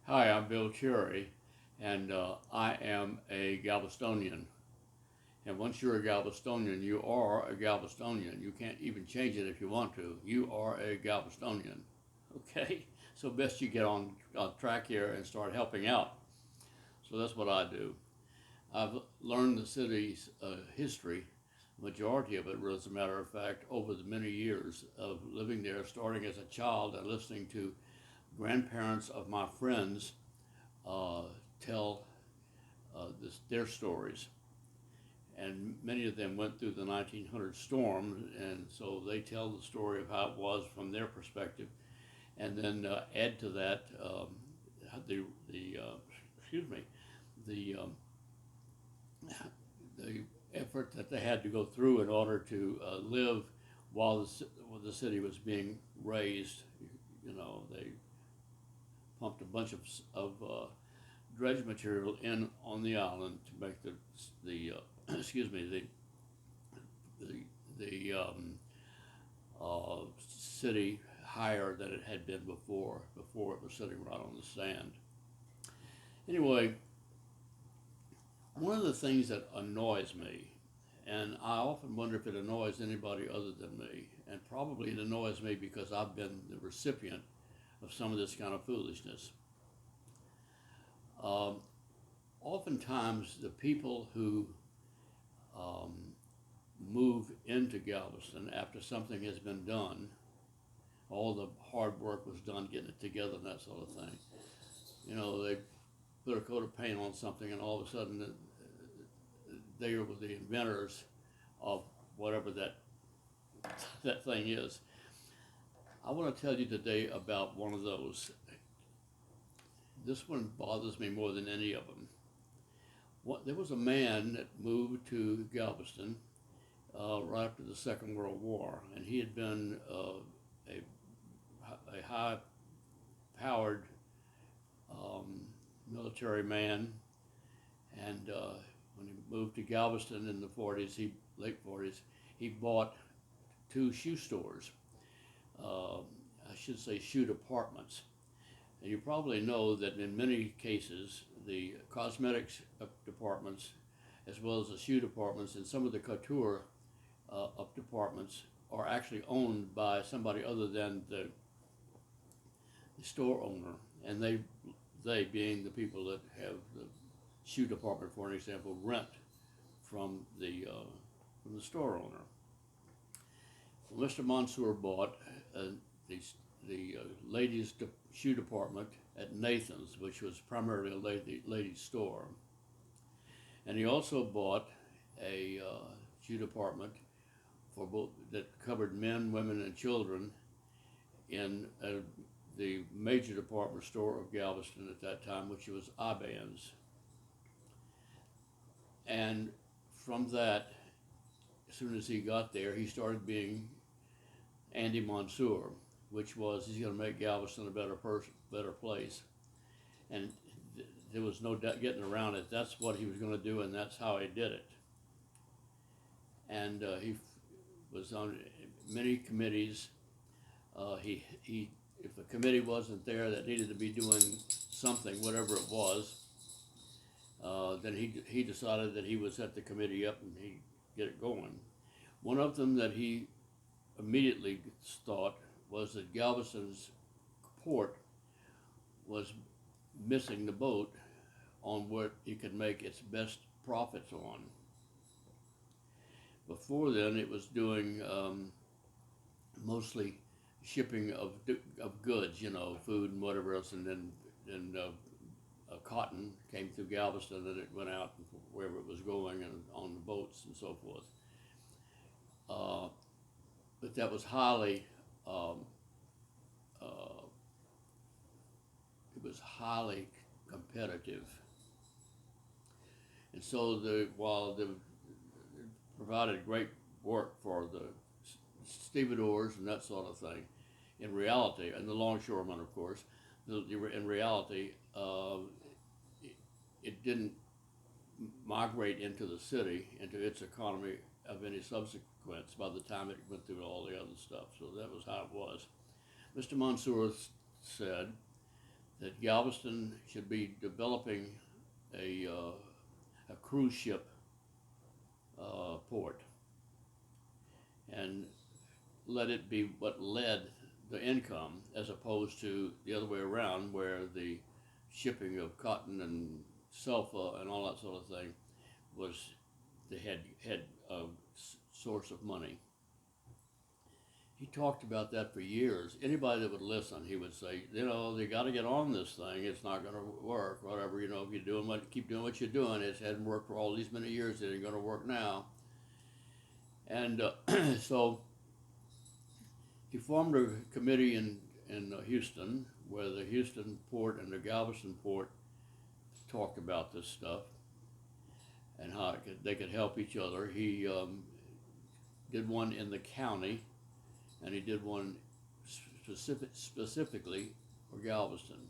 Hi, I'm Bill Cherry, and I am a Galvestonian. And once you're a Galvestonian, you are a Galvestonian. You can't even change it if you want to. You are a Galvestonian. Okay? So best you get on track here and start helping out. So that's what I do. I've learned the city's history, majority of it, as a matter of fact, over the many years of living there, starting as a child and listening to grandparents of my friends uh, tell their stories. And many of them went through the 1900 storm, and so they tell the story of how it was from their perspective, and then add to that the excuse me the the effort that they had to go through in order to live while the city was being raised. You know, they pumped a bunch of dredge material in on the island to make the excuse me the city higher than it had been before it was sitting right on the sand. Anyway, one of the things that annoys me, and I often wonder if it annoys anybody other than me, and probably it annoys me because I've been the recipient of some of this kind of foolishness. Um, Oftentimes, the people who um, move into Galveston after something has been done, all the hard work was done getting it together and that sort of thing. You know, they put a coat of paint on something, and all of a sudden, they were the inventors of whatever that thing is. I want to tell you today about one of those. This one bothers me more than any of them. There was a man that moved to Galveston right after the Second World War, and he had been a high-powered um, military man, and when he moved to Galveston in the late 40s, he bought two shoe stores. I should say shoe departments. And you probably know that in many cases, the cosmetics departments, as well as the shoe departments and some of the couture up departments, are actually owned by somebody other than the store owner. And they being the people that have the shoe department, for an example, rent from the store owner. Well, Mr. Monsour bought the, the ladies' shoe department at Nathan's, which was primarily a ladies' store. And he also bought a shoe department for both that covered men, women, and children in the major department store of Galveston at that time, which was Ibanez. And from that, as soon as he got there, he started being Andy Monsour, which was he's going to make Galveston a better place. And there was no getting around it. That's what he was going to do, and that's how he did it. And he was on many committees. If a committee wasn't there that needed to be doing something, whatever it was, then he decided that he would set the committee up and he'd get it going. One of them that he immediately thought was that Galveston's port was missing the boat on what he could make its best profits on. Before then, it was doing mostly shipping of goods, you know, food and whatever else, and then cotton came through Galveston and it went out wherever it was going and on the boats and so forth. But that was um, uh, it was highly competitive, and so while it provided great work for the stevedores and that sort of thing, in reality, and the longshoremen, of course, in reality, it didn't migrate into the city, into its economy of any subsequence by the time it went through all the other stuff. So that was how it was. Mr. Monsour said that Galveston should be developing a cruise ship port, and let it be what led the income, as opposed to the other way around, where the shipping of cotton and sulfur and all that sort of thing was the head source of money. He talked about that for years. Anybody that would listen, he would say, they got to get on this thing. It's not going to work. Whatever, if you're doing keep doing what you're doing. It hadn't worked for all these many years. It ain't going to work now. And so he formed a committee in Houston, where the Houston port and the Galveston port talked about this stuff and how they could help each other. He did one in the county, and he did one specifically for Galveston.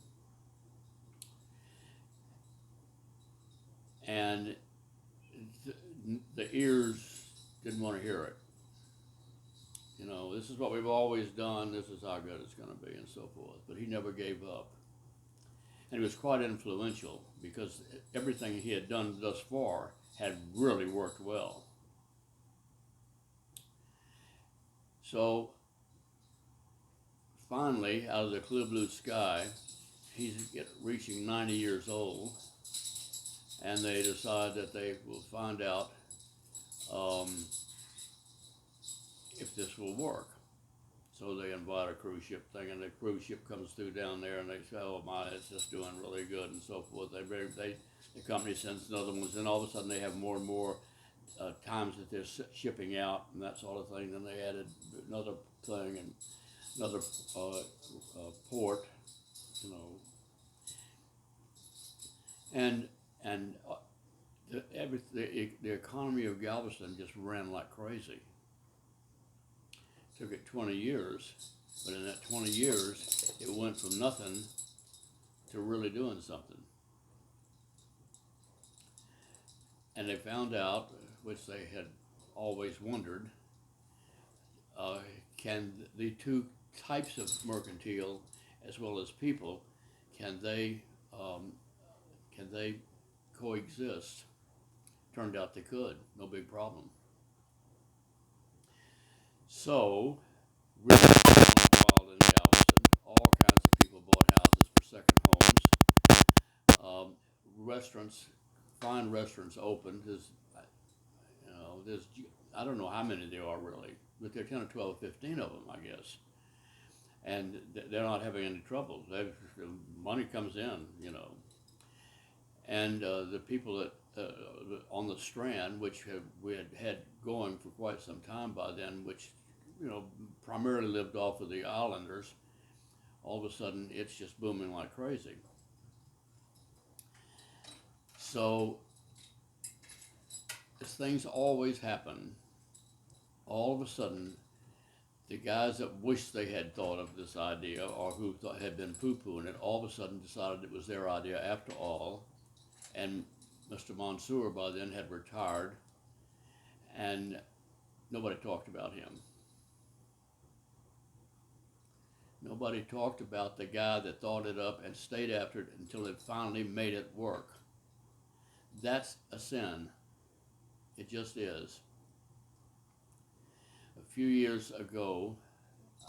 And the ears didn't want to hear it. This is what we've always done, this is how good it's going to be, and so forth. But he never gave up. And he was quite influential, because everything he had done thus far had really worked well. So finally, out of the clear blue sky, he's reaching 90 years old, and they decide that they will find out if this will work. So they invite a cruise ship thing, and the cruise ship comes through down there, and they say, "Oh my, it's just doing really good," and so forth. The company sends another ones, and all of a sudden they have more and more times that they're shipping out and that sort of thing. Then they added another thing and another port, and the economy of Galveston just ran like crazy. Took it 20 years, but in that 20 years, it went from nothing to really doing something. And they found out, which they had always wondered, can the two types of mercantile, as well as people, can they coexist? Turned out they could, no big problem. So, really wild in Galveston. All kinds of people bought houses for second homes. Restaurants, fine restaurants opened. There's I don't know how many there are really, but there are 10 or 12, 15 of them, I guess. And they're not having any trouble. Money comes in. And the people that on the Strand, which we had going for quite some time by then, which primarily lived off of the islanders, all of a sudden it's just booming like crazy. So as things always happen, all of a sudden the guys that wished they had thought of this idea, or who had been poo-pooing it, all of a sudden decided it was their idea after all. And Mr. Monsour by then had retired, and nobody talked about him. Nobody talked about the guy that thought it up and stayed after it until it finally made it work. That's a sin. It just is. A few years ago,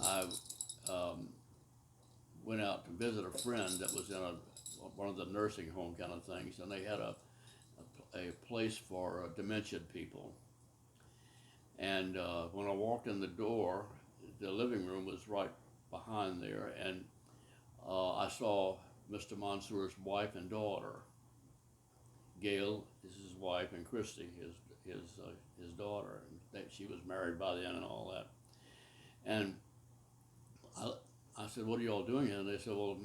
I went out to visit a friend that was in one of the nursing home kind of things, and they had a place for dementia people. And when I walked in the door, the living room was right behind there, and I saw Mr. Monsour's wife and daughter. Gail is his wife, and Christy his daughter. And she was married by then and all that. And I said, "What are you all doing here?" And they said, "Well,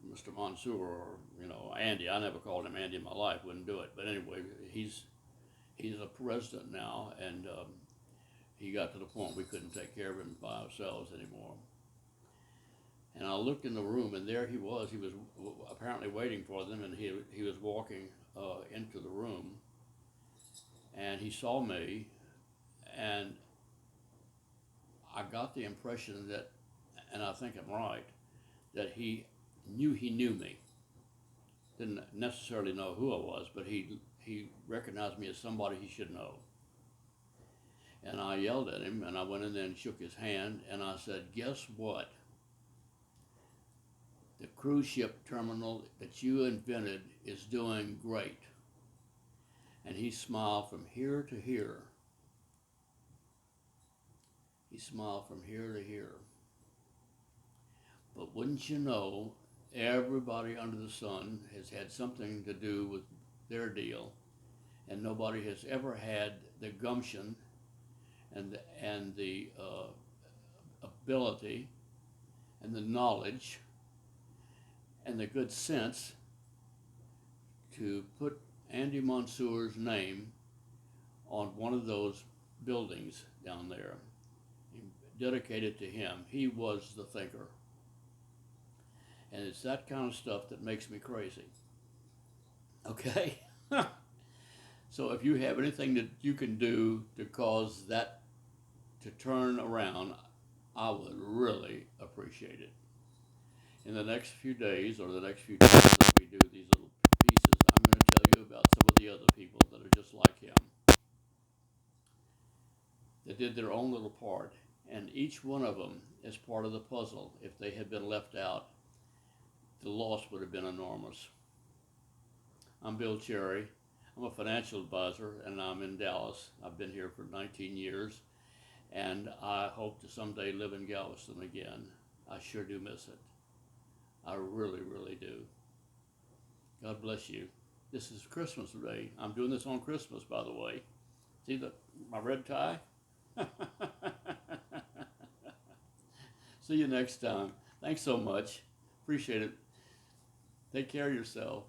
Mr. Monsour, or Andy." I never called him Andy in my life. Wouldn't do it. But anyway, he's a president now, and he got to the point we couldn't take care of him by ourselves anymore. And I looked in the room, and there he was. He was apparently waiting for them, and he was walking into the room, and he saw me, and I got the impression that, and I think I'm right, that he knew he knew me. Didn't necessarily know who I was, but he recognized me as somebody he should know. And I yelled at him, and I went in there and shook his hand, and I said, "Guess what? The cruise ship terminal that you invented is doing great." And he smiled from here to here. He smiled from here to here. But wouldn't you know, everybody under the sun has had something to do with their deal, and nobody has ever had the gumption and the ability and the knowledge and the good sense to put Andy Monsour's name on one of those buildings down there, dedicated to him. He was the thinker. And it's that kind of stuff that makes me crazy. Okay? So if you have anything that you can do to cause that to turn around, I would really appreciate it. In the next few days or the next few times that we do these little pieces, I'm going to tell you about some of the other people that are just like him, that did their own little part. And each one of them is part of the puzzle. If they had been left out, the loss would have been enormous. I'm Bill Cherry. I'm a financial advisor, and I'm in Dallas. I've been here for 19 years, and I hope to someday live in Galveston again. I sure do miss it. I really, really do. God bless you. This is Christmas Day. I'm doing this on Christmas, by the way. See my red tie? See you next time. Thanks so much. Appreciate it. Take care of yourself.